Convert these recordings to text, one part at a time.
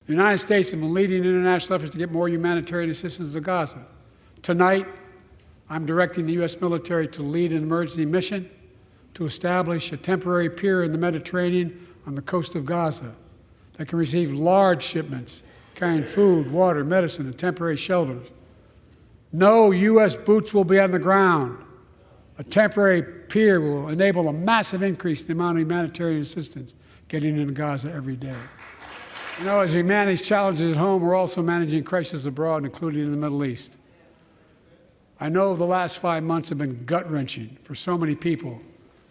The United States has been leading international efforts to get more humanitarian assistance to Gaza. Tonight, I'm directing the U.S. military to lead an emergency mission to establish a temporary pier in the Mediterranean on the coast of Gaza that can receive large shipments carrying food, water, medicine, and temporary shelters. No U.S. boots will be on the ground. A temporary pier will enable a massive increase in the amount of humanitarian assistance getting into Gaza every day. You know, as we manage challenges at home, we're also managing crises abroad, including in the Middle East. I know the last 5 months have been gut-wrenching for so many people,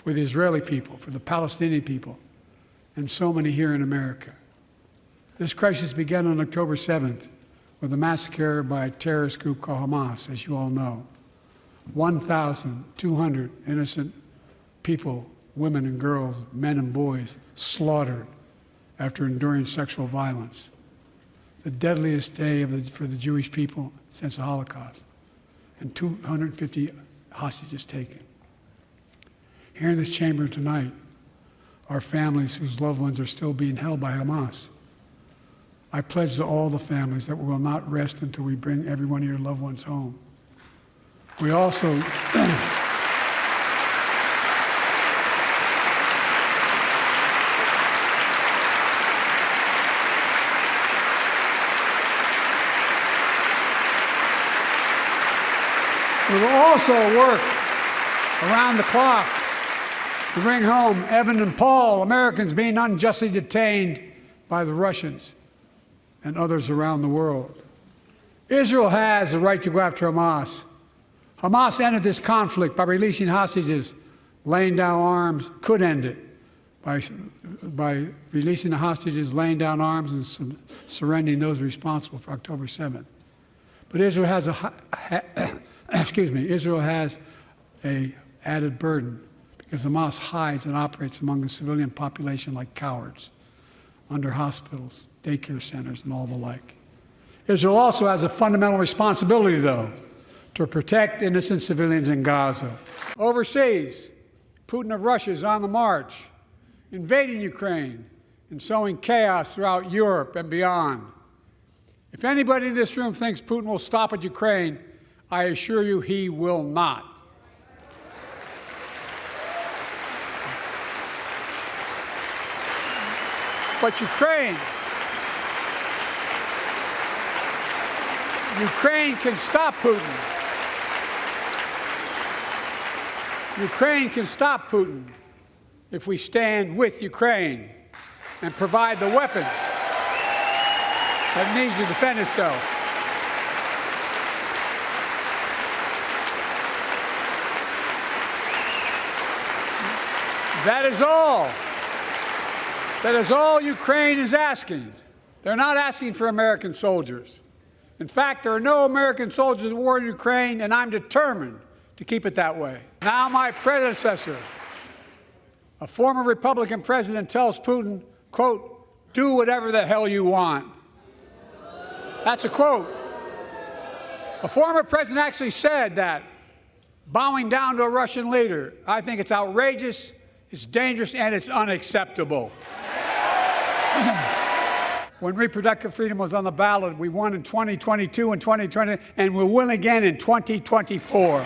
for the Israeli people, for the Palestinian people, and so many here in America. This crisis began on October 7th with a massacre by a terrorist group called Hamas, as you all know. 1,200 innocent people, women and girls, men and boys, slaughtered after enduring sexual violence. The deadliest day for the Jewish people since the Holocaust, and 250 hostages taken. Here in this chamber tonight are families whose loved ones are still being held by Hamas. I pledge to all the families that we will not rest until we bring every one of your loved ones home. We also we will also work around the clock to bring home Evan and Paul, Americans being unjustly detained by the Russians and others around the world. Israel has the right to go after Hamas. Hamas ended this conflict by releasing hostages, laying down arms, could end it by releasing the hostages, laying down arms, and surrendering those responsible for October 7th. But Israel has Israel has an added burden because Hamas hides and operates among the civilian population like cowards, under hospitals, daycare centers, and all the like. Israel also has a fundamental responsibility, though, to protect innocent civilians in Gaza. Overseas, Putin of Russia is on the march, invading Ukraine and sowing chaos throughout Europe and beyond. If anybody in this room thinks Putin will stop at Ukraine, I assure you he will not. But Ukraine can stop Putin. Ukraine can stop Putin if we stand with Ukraine and provide the weapons that it needs to defend itself. That is all. That is all Ukraine is asking. They're not asking for American soldiers. In fact, there are no American soldiers at war in Ukraine, and I'm determined to keep it that way. Now my predecessor, a former Republican president, tells Putin, quote, "Do whatever the hell you want." That's a quote. A former president actually said that, bowing down to a Russian leader. I think it's outrageous, it's dangerous, and it's unacceptable. When reproductive freedom was on the ballot, we won in 2022 and 2020, and we'll win again in 2024.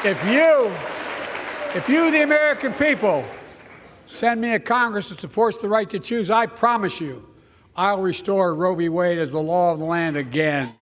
If you, the American people, send me a Congress that supports the right to choose, I promise you, I'll restore Roe v. Wade as the law of the land again.